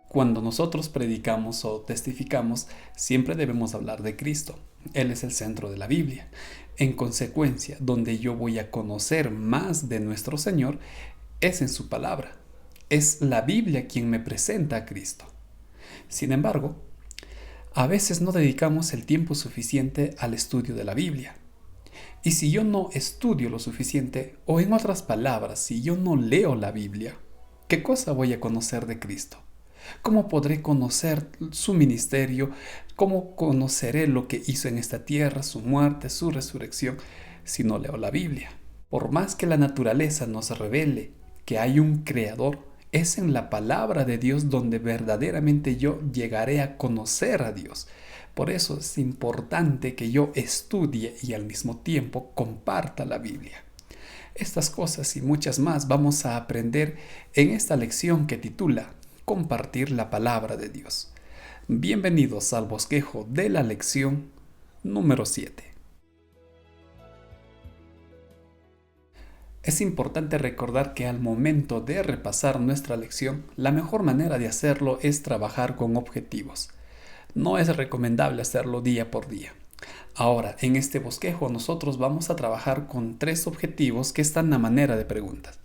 Cuando nosotros predicamos o testificamos, siempre debemos hablar de Cristo. Él es el centro de la Biblia. En consecuencia, donde yo voy a conocer más de nuestro Señor es en su palabra. Es la Biblia quien me presenta a Cristo. Sin embargo, a veces no dedicamos el tiempo suficiente al estudio de la Biblia. Y si yo no estudio lo suficiente, o en otras palabras, si yo no leo la Biblia, ¿qué cosa voy a conocer de Cristo? ¿Cómo podré conocer su ministerio? ¿Cómo conoceré lo que hizo en esta tierra, su muerte, su resurrección, si no leo la Biblia? Por más que la naturaleza nos revele que hay un creador, es en la palabra de Dios donde verdaderamente yo llegaré a conocer a Dios. Por eso es importante que yo estudie y al mismo tiempo comparta la Biblia. Estas cosas y muchas más vamos a aprender en esta lección que titula Compartir la palabra de Dios. Bienvenidos al bosquejo de la lección número 7. Es importante recordar que al momento de repasar nuestra lección, la mejor manera de hacerlo es trabajar con objetivos. No es recomendable hacerlo día por día. Ahora, en este bosquejo nosotros vamos a trabajar con 3 objetivos que están a manera de preguntas.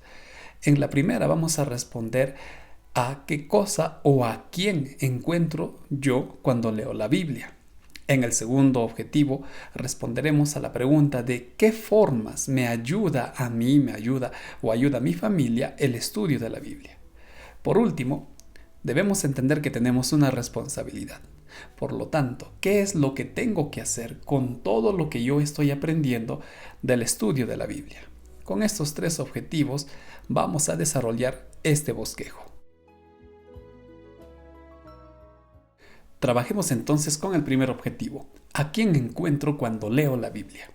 En la primera vamos a responder a qué cosa o a quién encuentro yo cuando leo la Biblia. En el segundo objetivo responderemos a la pregunta de qué formas me ayuda a mí, me ayuda o ayuda a mi familia el estudio de la Biblia. Por último, debemos entender que tenemos una responsabilidad. Por lo tanto, ¿qué es lo que tengo que hacer con todo lo que yo estoy aprendiendo del estudio de la Biblia? Con estos 3 objetivos vamos a desarrollar este bosquejo. Trabajemos entonces con el primer objetivo. ¿A quién encuentro cuando leo la Biblia?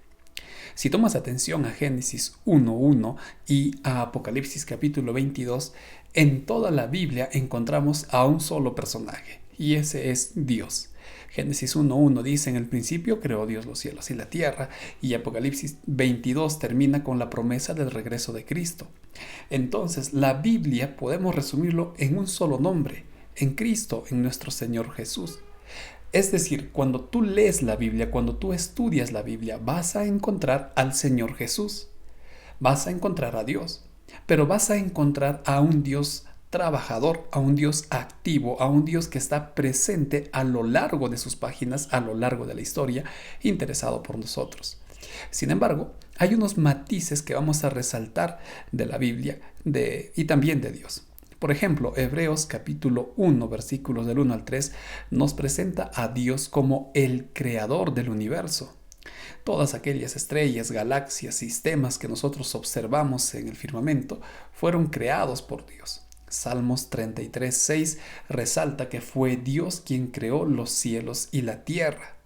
Si tomas atención a Génesis 1:1 y a Apocalipsis capítulo 22, en toda la Biblia encontramos a un solo personaje, y ese es Dios. Génesis 1:1 dice: en el principio creó Dios los cielos y la tierra, y Apocalipsis 22 termina con la promesa del regreso de Cristo. Entonces, la Biblia podemos resumirlo en un solo nombre, en Cristo, en nuestro Señor Jesús. Es decir, cuando tú lees la Biblia, cuando tú estudias la Biblia, vas a encontrar al Señor Jesús, vas a encontrar a Dios, pero vas a encontrar a un Dios trabajador, a un Dios activo, a un Dios que está presente a lo largo de sus páginas, a lo largo de la historia, interesado por nosotros. Sin embargo, hay unos matices que vamos a resaltar de la Biblia y también de Dios. Por ejemplo, Hebreos capítulo 1, versículos del 1 al 3, nos presenta a Dios como el creador del universo. Todas aquellas estrellas, galaxias, sistemas que nosotros observamos en el firmamento fueron creados por Dios. Salmos 33:6 resalta que fue Dios quien creó los cielos y la tierra.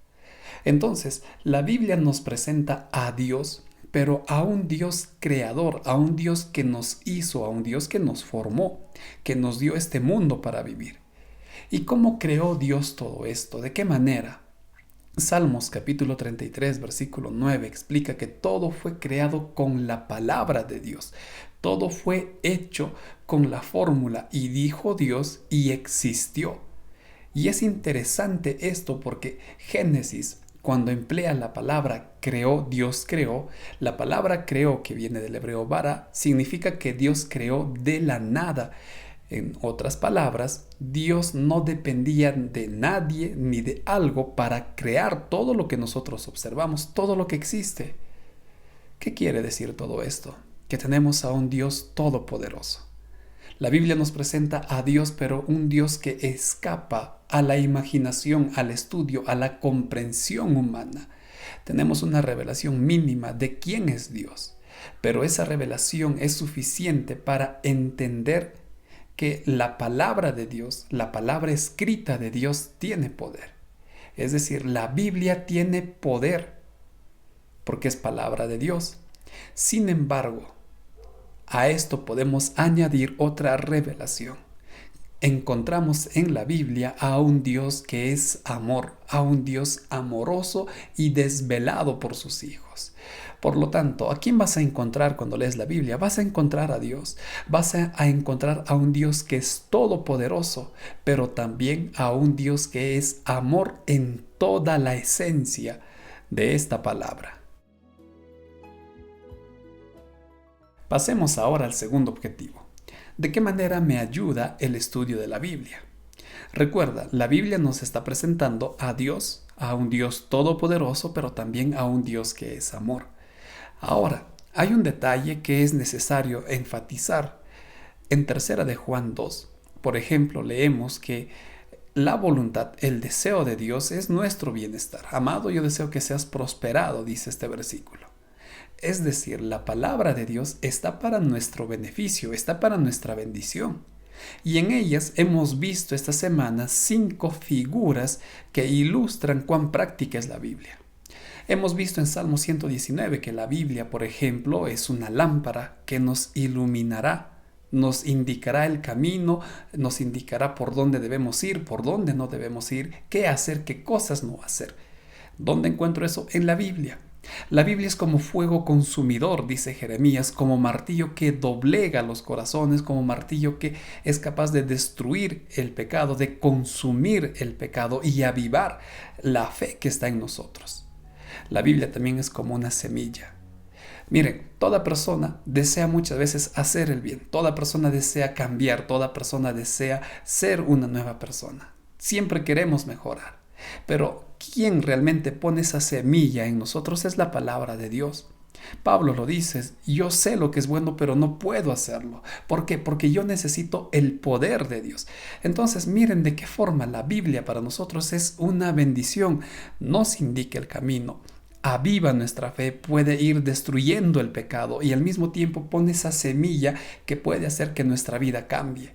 Entonces, la Biblia nos presenta a Dios, pero a un Dios creador, a un Dios que nos hizo, a un Dios que nos formó, que nos dio este mundo para vivir. ¿Y cómo creó Dios todo esto? ¿De qué manera? Salmos capítulo 33, versículo 9 explica que todo fue creado con la palabra de Dios. Todo fue hecho con la fórmula y dijo Dios y existió. Y es interesante esto porque Génesis, cuando emplea la palabra creó, Dios creó, la palabra creó, que viene del hebreo bara, significa que Dios creó de la nada. En otras palabras, Dios no dependía de nadie ni de algo para crear todo lo que nosotros observamos, todo lo que existe. ¿Qué quiere decir todo esto? Que tenemos a un Dios todopoderoso. La Biblia nos presenta a Dios, pero un Dios que escapa a la imaginación, al estudio, a la comprensión humana. Tenemos una revelación mínima de quién es Dios, pero esa revelación es suficiente para entender que la palabra de Dios, la palabra escrita de Dios, tiene poder. Es decir, la Biblia tiene poder porque es palabra de Dios. Sin embargo, a esto podemos añadir otra revelación. Encontramos en la Biblia a un Dios que es amor, a un Dios amoroso y desvelado por sus hijos. Por lo tanto, ¿a quién vas a encontrar cuando lees la Biblia? Vas a encontrar a Dios, vas a encontrar a un Dios que es todopoderoso, pero también a un Dios que es amor en toda la esencia de esta palabra. Pasemos ahora al segundo objetivo. ¿De qué manera me ayuda el estudio de la Biblia? Recuerda, la Biblia nos está presentando a Dios, a un Dios todopoderoso, pero también a un Dios que es amor. Ahora, hay un detalle que es necesario enfatizar. En 3 de Juan 2, por ejemplo, leemos que la voluntad, el deseo de Dios es nuestro bienestar. Amado, yo deseo que seas prosperado, dice este versículo. Es decir, la palabra de Dios está para nuestro beneficio, está para nuestra bendición. Y en ellas hemos visto esta semana 5 figuras que ilustran cuán práctica es la Biblia. Hemos visto en Salmo 119 que la Biblia, por ejemplo, es una lámpara que nos iluminará, nos indicará el camino, nos indicará por dónde debemos ir, por dónde no debemos ir, qué hacer, qué cosas no hacer. ¿Dónde encuentro eso? En la Biblia. La Biblia es como fuego consumidor, dice Jeremías, como martillo que doblega los corazones, como martillo que es capaz de destruir el pecado, de consumir el pecado y avivar la fe que está en nosotros. La Biblia también es como una semilla. Miren, toda persona desea muchas veces hacer el bien, toda persona desea cambiar, toda persona desea ser una nueva persona. Siempre queremos mejorar. Pero quien realmente pone esa semilla en nosotros es la palabra de Dios. Pablo lo dice, yo sé lo que es bueno, pero no puedo hacerlo. ¿Por qué? Porque yo necesito el poder de Dios. Entonces, miren de qué forma la Biblia para nosotros es una bendición. Nos indica el camino, aviva nuestra fe, puede ir destruyendo el pecado y al mismo tiempo pone esa semilla que puede hacer que nuestra vida cambie.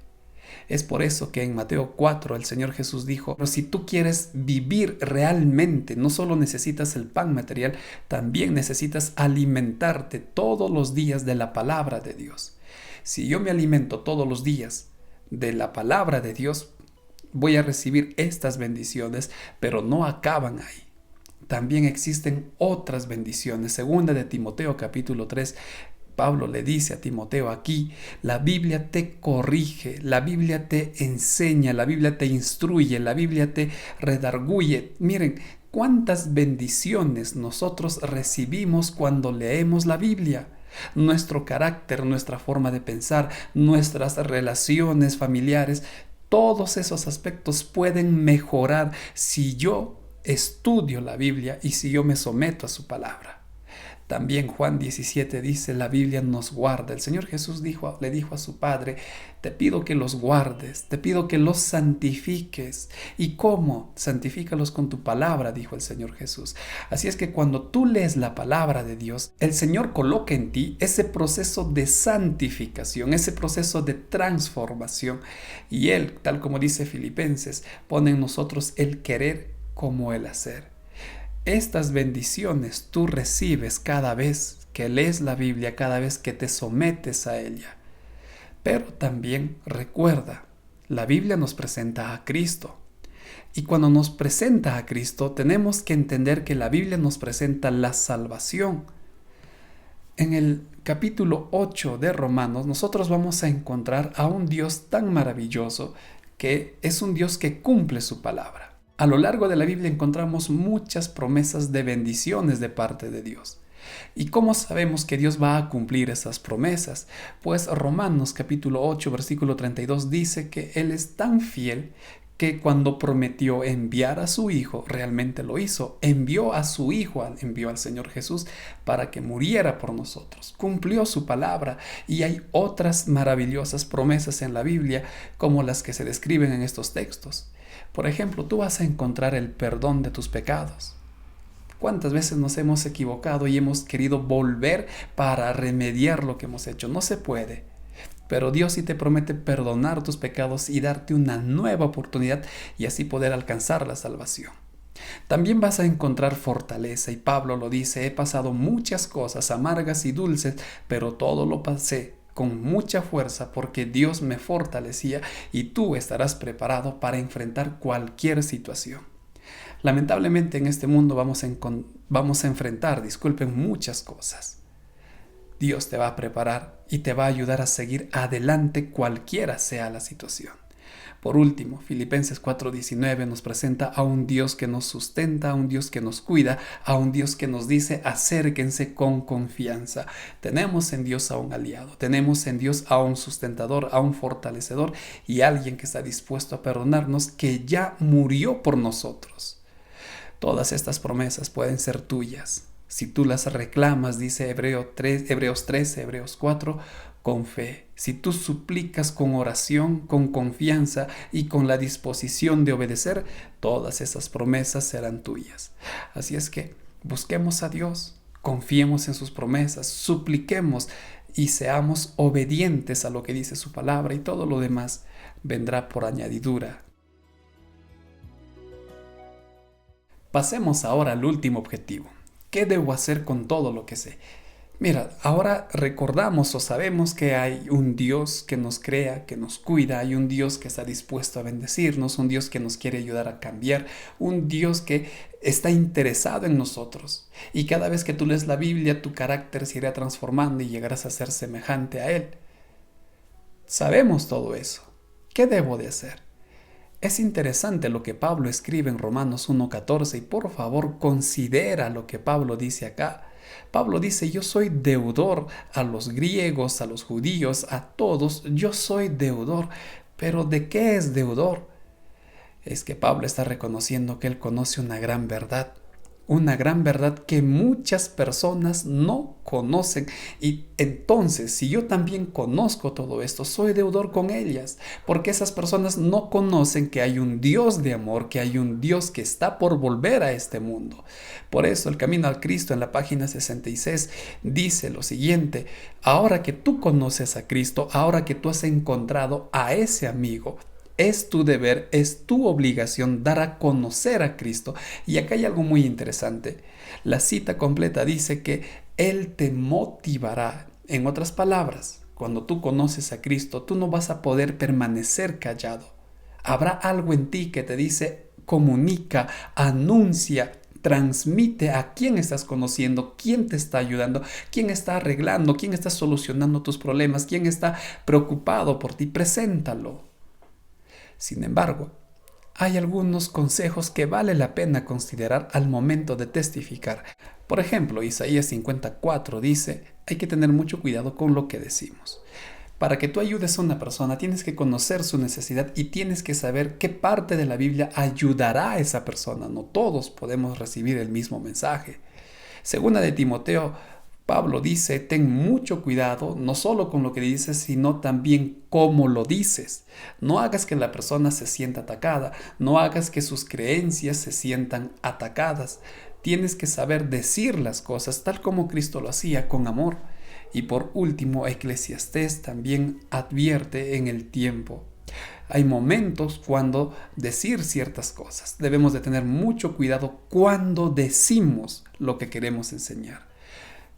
Es por eso que en Mateo 4 el Señor Jesús dijo, pero si tú quieres vivir realmente, no solo necesitas el pan material, también necesitas alimentarte todos los días de la palabra de Dios. Si yo me alimento todos los días de la palabra de Dios, voy a recibir estas bendiciones, pero no acaban ahí. También existen otras bendiciones. Segunda de Timoteo capítulo 3, Pablo le dice a Timoteo aquí, la Biblia te corrige, la Biblia te enseña, la Biblia te instruye, la Biblia te redarguye. Miren, cuántas bendiciones nosotros recibimos cuando leemos la Biblia. Nuestro carácter, nuestra forma de pensar, nuestras relaciones familiares, todos esos aspectos pueden mejorar si yo estudio la Biblia y si yo me someto a su palabra. También Juan 17 dice, la Biblia nos guarda. El Señor Jesús le dijo a su Padre, te pido que los guardes, te pido que los santifiques. ¿Y cómo? Santifícalos con tu palabra, dijo el Señor Jesús. Así es que cuando tú lees la palabra de Dios, el Señor coloca en ti ese proceso de santificación, ese proceso de transformación. Y Él, tal como dice Filipenses, pone en nosotros el querer como el hacer. Estas bendiciones tú recibes cada vez que lees la Biblia, cada vez que te sometes a ella. Pero también recuerda, la Biblia nos presenta a Cristo. Y cuando nos presenta a Cristo, tenemos que entender que la Biblia nos presenta la salvación. En el capítulo 8 de Romanos, nosotros vamos a encontrar a un Dios tan maravilloso que es un Dios que cumple su palabra. A lo largo de la Biblia encontramos muchas promesas de bendiciones de parte de Dios. ¿Y cómo sabemos que Dios va a cumplir esas promesas? Pues Romanos capítulo 8 versículo 32 dice que Él es tan fiel que cuando prometió enviar a su Hijo, realmente lo hizo. Envió a su Hijo, envió al Señor Jesús para que muriera por nosotros. Cumplió su palabra y hay otras maravillosas promesas en la Biblia como las que se describen en estos textos. Por ejemplo, tú vas a encontrar el perdón de tus pecados. ¿Cuántas veces nos hemos equivocado y hemos querido volver para remediar lo que hemos hecho? No se puede. Pero Dios sí te promete perdonar tus pecados y darte una nueva oportunidad y así poder alcanzar la salvación. También vas a encontrar fortaleza y Pablo lo dice, he pasado muchas cosas amargas y dulces, pero todo lo pasé con mucha fuerza porque Dios me fortalecía y tú estarás preparado para enfrentar cualquier situación. Lamentablemente en este mundo vamos a enfrentar, muchas cosas. Dios te va a preparar y te va a ayudar a seguir adelante cualquiera sea la situación. Por último, Filipenses 4:19 nos presenta a un Dios que nos sustenta, a un Dios que nos cuida, a un Dios que nos dice acérquense con confianza. Tenemos en Dios a un aliado, tenemos en Dios a un sustentador, a un fortalecedor y alguien que está dispuesto a perdonarnos, que ya murió por nosotros. Todas estas promesas pueden ser tuyas si tú las reclamas, dice Hebreos 13, Hebreos 4, con fe. Si tú suplicas con oración, con confianza y con la disposición de obedecer, todas esas promesas serán tuyas. Así es que busquemos a Dios, confiemos en sus promesas, supliquemos y seamos obedientes a lo que dice su palabra, y todo lo demás vendrá por añadidura. Pasemos ahora al último objetivo. ¿Qué debo hacer con todo lo que sé? Mira, ahora recordamos o sabemos que hay un Dios que nos crea, que nos cuida, hay un Dios que está dispuesto a bendecirnos, un Dios que nos quiere ayudar a cambiar, un Dios que está interesado en nosotros. Y cada vez que tú lees la Biblia, tu carácter se irá transformando y llegarás a ser semejante a Él. Sabemos todo eso. ¿Qué debo de hacer? Es interesante lo que Pablo escribe en Romanos 1:14 y por favor considera lo que Pablo dice acá. Pablo dice, yo soy deudor a los griegos, a los judíos, a todos, yo soy deudor. ¿Pero de qué es deudor? Es que Pablo está reconociendo que él conoce una gran verdad que muchas personas no conocen. Y entonces, si yo también conozco todo esto, soy deudor con ellas, porque esas personas no conocen que hay un Dios de amor, que hay un Dios que está por volver a este mundo. Por eso el Camino al Cristo en la página 66 dice lo siguiente: ahora que tú conoces a Cristo, ahora que tú has encontrado a ese amigo, es tu deber, es tu obligación dar a conocer a Cristo. Y acá hay algo muy interesante. La cita completa dice que Él te motivará. En otras palabras, cuando tú conoces a Cristo, tú no vas a poder permanecer callado. Habrá algo en ti que te dice, comunica, anuncia, transmite a quién estás conociendo, quién te está ayudando, quién está arreglando, quién está solucionando tus problemas, quién está preocupado por ti. Preséntalo. Sin embargo, hay algunos consejos que vale la pena considerar al momento de testificar. Por ejemplo, Isaías 54 dice, hay que tener mucho cuidado con lo que decimos. Para que tú ayudes a una persona, tienes que conocer su necesidad y tienes que saber qué parte de la Biblia ayudará a esa persona. No todos podemos recibir el mismo mensaje. Segunda de Timoteo, Pablo dice, ten mucho cuidado, no solo con lo que dices, sino también cómo lo dices. No hagas que la persona se sienta atacada, no hagas que sus creencias se sientan atacadas. Tienes que saber decir las cosas tal como Cristo lo hacía, con amor. Y por último, Eclesiastés también advierte en el tiempo. Hay momentos cuando decir ciertas cosas. Debemos de tener mucho cuidado cuando decimos lo que queremos enseñar.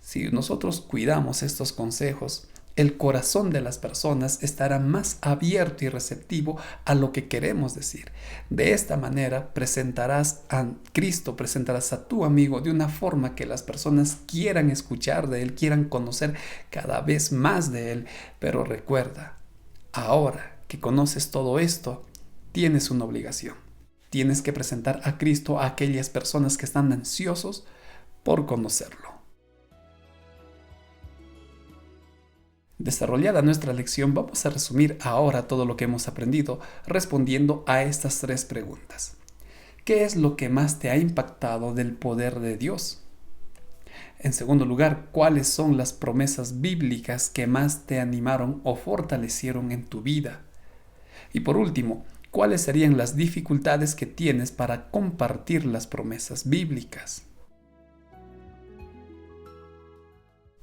Si nosotros cuidamos estos consejos, el corazón de las personas estará más abierto y receptivo a lo que queremos decir. De esta manera presentarás a Cristo, presentarás a tu amigo de una forma que las personas quieran escuchar de Él, quieran conocer cada vez más de Él. Pero recuerda, ahora que conoces todo esto, tienes una obligación. Tienes que presentar a Cristo a aquellas personas que están ansiosos por conocerlo. Desarrollada nuestra lección, vamos a resumir ahora todo lo que hemos aprendido respondiendo a estas 3 preguntas. ¿Qué es lo que más te ha impactado del poder de Dios? En segundo lugar, ¿cuáles son las promesas bíblicas que más te animaron o fortalecieron en tu vida? Y por último, ¿cuáles serían las dificultades que tienes para compartir las promesas bíblicas?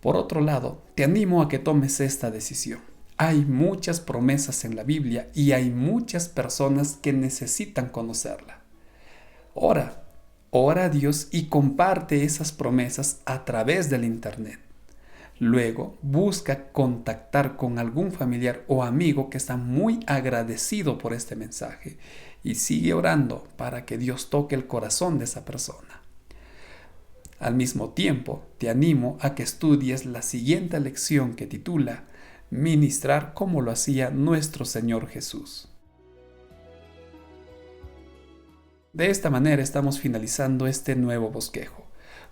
Por otro lado, te animo a que tomes esta decisión. Hay muchas promesas en la Biblia y hay muchas personas que necesitan conocerla. Ora a Dios y comparte esas promesas a través del Internet. Luego, busca contactar con algún familiar o amigo que está muy agradecido por este mensaje y sigue orando para que Dios toque el corazón de esa persona. Al mismo tiempo, te animo a que estudies la siguiente lección que titula Ministrar como lo hacía nuestro Señor Jesús. De esta manera estamos finalizando este nuevo bosquejo.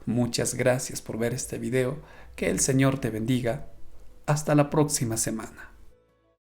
Muchas gracias por ver este video. Que el Señor te bendiga. Hasta la próxima semana.